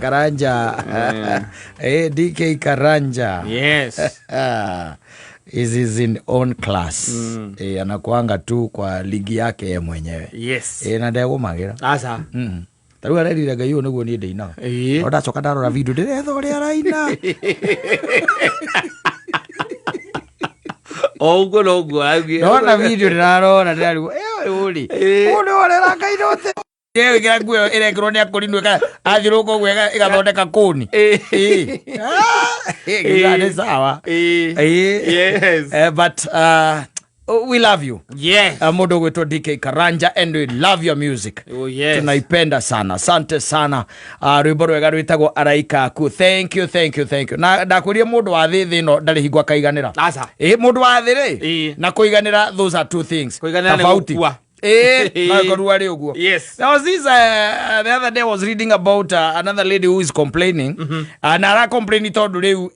Karanja. DK Karanja. Yes. Is in own class. Anakuanga tu kwa ligi yake mwenyewe. Yes. Na ndego magira. Asa. Taru areriraga iyo niguo ni ndeina. Oda coka ndarora video ndiretho uri araina. Ogo logo agi. Nona video ndarora ndari. Uri. Uri orera kainote. Yewe kira nguo ire ngiro ni akorinwe ka athiruko gwega igathondeka kuni. Gani sawa. Yes. But we love you. Yes. Modo wetu DK Karanja and we love your music. Oh yes. Tunaipenda sana. Asante sana. Rwimbo rwega rwitagwo Araika Aku. Thank you. Na ndakuria mundu wa thi no ndari hingwa kaiganira. Asa. Mundu wa thi ri na kuiganira, those are two things. Kuiganira ni gukua. Yes. Now this the other day I was reading about another lady who is complaining. And ara complaining tondu riu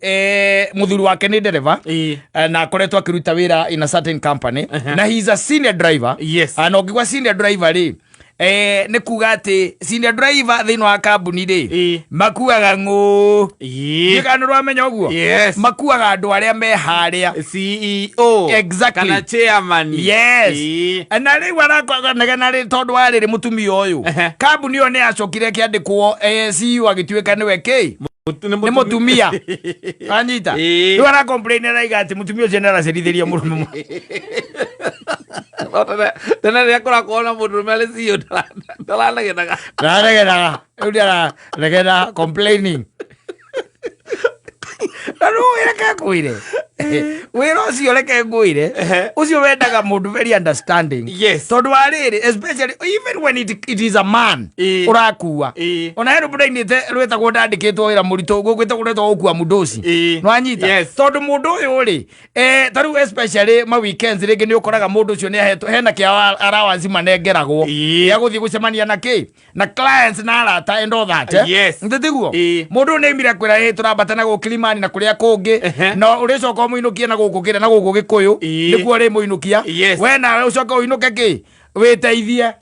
muthuri wake ni dereva na akoretwo akiruta wira in a certain company. Na he is a senior driver. Yes. And ogwa senior driver ri ne kuga ati senior driver thino wa kambuni ri makuaga ngo yekano rwamenya oguo. Yes. Makuaga andu aria me haria CEO. Exactly. Kana chairman. Yes. Na riu arakwaga ri tondu wa riri mutumia uyu kambuni yo ni acokire kiandikwo CEO agituika niwe ki ni mutumia anyita riu ara complain na igati mutumia ucio nera cerithiria murume tena ria kora kona murume ale CEO ndalanagenaga ndara complaining Naru ireke kuire. Wero ucio reke nguire. Ucio wendaga mundu very understanding. Yes. Tondu ariri especially even when it is a man urakua. Ona heru brain te rwetagwo ndandikitwo wira murito gwitwo kuretwo gukua munduci. No anyita. Yes. Tondu mundu uyu ri taru especially ma weekends ringi ni ukoraga mundu ucio ni ahetwo hena kia allowance manengeragwo. Ya guthii gucemania na ki na clients na arata and all that. Yes. Ndetiguo. Mundu ni mira kwira turambata na Kilimani na kuria kungi no uricoka muinukie na gukukira na guku Gikuyu nikuo ri muinukia we na ucoka uinuke ki witeithie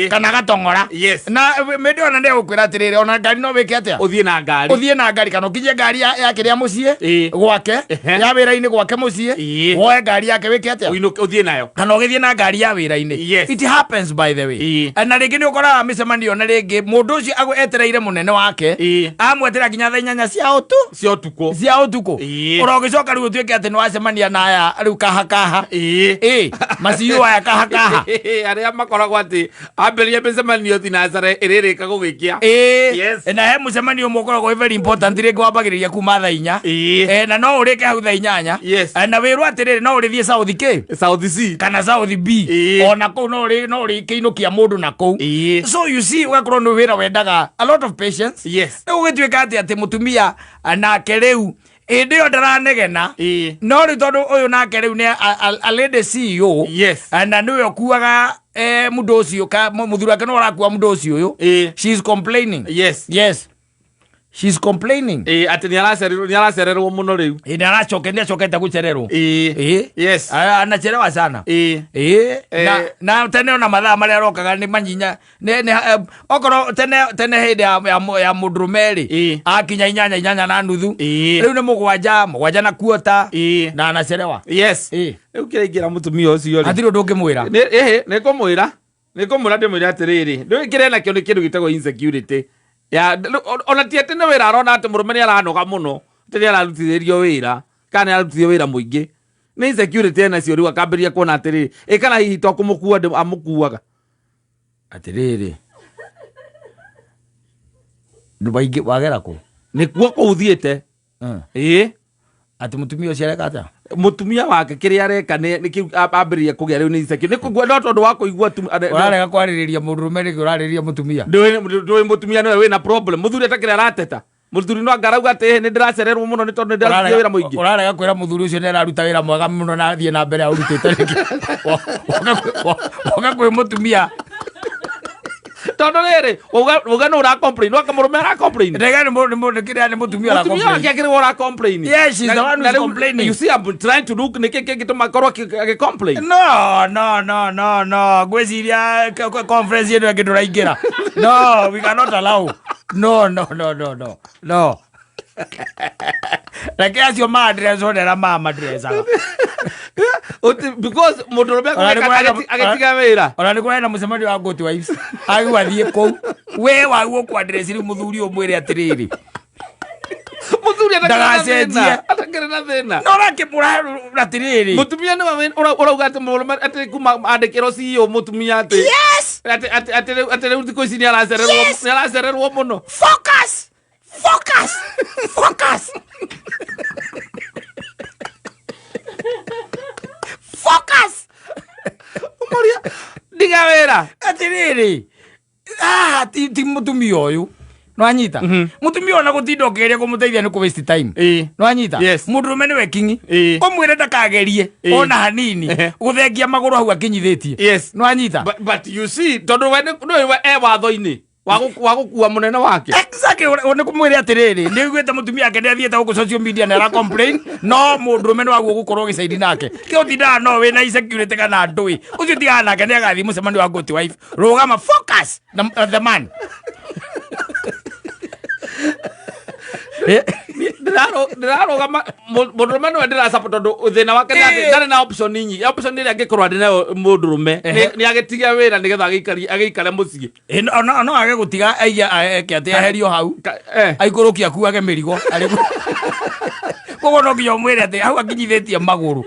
kana gatongora na medio na ndio ukwira atirire ona ngari no wike atia uthie na ngari kana ukinye ngari ya kiria mucie gwake ya wira-ini gwake mucie woe ngari yake wike atia uthie nayo kana ugithie na ngari ya wira-ini. It happens by the way. Na ringi ni ukora micemanio na ringi mundu ucio agu etereire munene wake amwetera nginya thaa 8 cia utuku urogicoka riu tuike ati ni wacemania na aya riu kaha maciu aya kaha aria makoragwo ati amberia micemanio thinacara iririka gugikia. Yes. Na he mucemanio mukoragwo very important ringi wambagiriria kuma thaa 4 na no urike hau thaa 8 na wiru atiriri no urithie South K South C kana South B ona ku no ri kiinukia mundu na ku. So you see ugakorwo ni wira wendaga a lot of patience. Ugituika ati mutumia nake riu ndio ndaranegena no ri tondu uyu nake riu ni a lady CEO na niwe okuaga mundu ucio ka muthura kana urakua mundu ucio uyu she is complaining. Yes she's complaining ati ni aracererwo muno riu ni aracokete gucererwo. Yes. Anacherewa sana. Na tene ona mathaa maria rokaga ni manyinya ni okoro tene hinde ya mudrumeri akinya 8:30 riu ni 7 na kuota na anacherewa. Yes. Ukiraingira mutumia ucio ri athiru ndungimwira ni kumwira ndimwira atiriri ndwikire na kio ni kindu gitagwo insecurity ya ona tiete no wira arona ati murume ni aranoga muno tiri ararutithirio wira kana arutithio wira muingi ni insecurity na cio riu akambiria kuona atiriri kana hihi to kumukua amukuaga atiriri ndubaingi wagera ku ni kuo kuuthiete ati mutumia ucio areka ata mutumia wake kiria areka ni kiu ambiria kugia riu ni insecurity ni kugwa no tondu wa kuigua tu urarega kwaririria murume ri uraririria mutumia ndoi mutumia no we na problem muthuri atakira arateta muthuri no angarauga ati ni ndiracererwo muno ni tondu ndiraruta wira muingi urarega kwira muthuri ucio ni araruta wira mwega muno na thie na mbere arutite oga kwi mutumia tondu riri uga no ura complain waka murume ara complain ndega ni mundu kiria ni mutumia ara complain mutumia yake ora complain. Yes, she's the one who's complaining. You see, I'm trying to look nike gituma korwa complain. No gweciria conference yetu ngiduraingira no we cannot allow no reke acio maadress onera mamadressaga because mũndũrũme agĩtiga wĩra ona nĩ kũrenda mũcemanio wa Goat Wives agĩwathiĩ kũu we waguo kwadress rĩu mũthuri ũmwĩre atĩrĩrĩ mũthuri ndagacenjie atakĩrĩ na thĩna no rakĩmũra atĩrĩrĩ mũtumia nĩ ũrauga atĩ mũrũme atĩ kuma andĩkĩrwo CEO mũtumia atĩ atĩ rĩu thikũ ici nĩ aracererwo mũno. Focus Moria ndiga wĩra atĩrĩrĩ ti mũtumia ũyũ nwanyita mũtumia ona gũtinda ũkĩgeria kũmũteithia nĩ kũ waste time nwanyita mũndũrũme nĩwe kingi ũmwĩre ndakagerie ona hanini gũthengia magũrũ hau akinyithĩtie nwanyita but you see tondũ we nĩwe watho-inĩ wa gũkua mũnene wake exactly nĩ kũmwĩre atĩrĩrĩ nĩ ũiguĩte mũtumia ake nĩ athiĩte gũkũ social media na complain no mũndũrũme nĩ waguo gũkorwo gĩcaidi nake kĩo tindaga no wĩna insecurity kana ndũĩ ũcio tigaga nake nĩ agathiĩ mũcemanio wa Goat Wife rũgama focus the man ndĩrarũgama mũndũrũme nĩwe ndĩrasupport tondũ thĩna wake ndarĩ na option nyingi option ĩrĩa angĩkorwo arĩ nayo mũndũrũme nĩ agĩtiga wĩra nĩgetha agĩikare mũciĩ no age gũtiga eke atĩ eherio hau aikũrũkia kuage mĩrigo koguo no nginya ũmwĩre atĩ hau akinyithĩtie magũrũ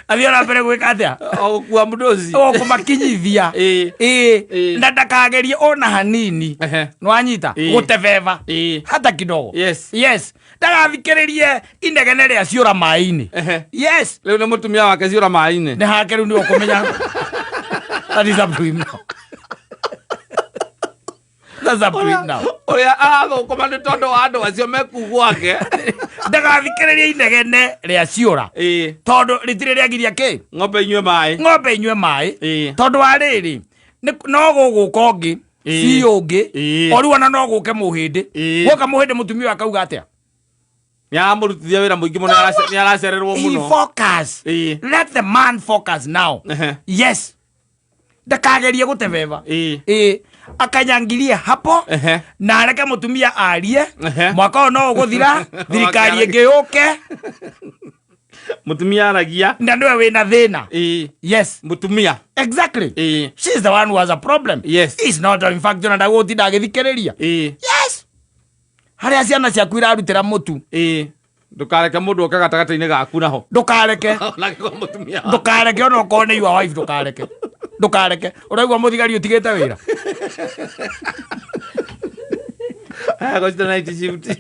athiĩ ona mbere gwĩka atĩa gũkua mũndũ ũcio kũmakinyithia na ndakagerie ona hanini nwanyita gũtebeba hata kidogo yes ndagathikĩrĩrie inegene rĩa ciũra maĩ-inĩ yes rĩu nĩ mũtumia wake ciũra maĩ-inĩ nĩ hake rĩu nĩ ũkũmenya that is up to him now. ũrĩa arathũkũma nĩ tondũ wa andũ acio meku gwake ndagathikĩrĩrie inegene rĩa ciũra tondũ rĩtirĩ rĩagiria kĩ ng'ombe inyue maĩ tondũ wa rĩrĩ no gũgũka ũngĩ biũ ũngĩ o rĩu ona no gũke mũhĩndĩ gũka mũhĩndĩ mũtumia akauga atĩa nĩaramũrutithia wĩra mũingĩ mũno nĩ aracererwo mũno focus let the man focus now yes ndakagerie gũtebeba akanyangirie hapo na areke mũtumia arie mwaka ũyũ no ũgũthira thirikari ĩngĩ yũke mũtumia aragia na nĩwe wĩna thĩna yes mũtumia exactly she is the one who has a problem is not in fact ona ndagũtinda agĩthikĩrĩria yes harĩa ciana ciaku irarutĩra mũtu ndũkareke mũndũ oke gatagatĩ-inĩ gaku naho ndũkareke ona okorwo nĩ your wife ndũkareke ũraigua mũthigari ũtigĩte wĩra agocita night shift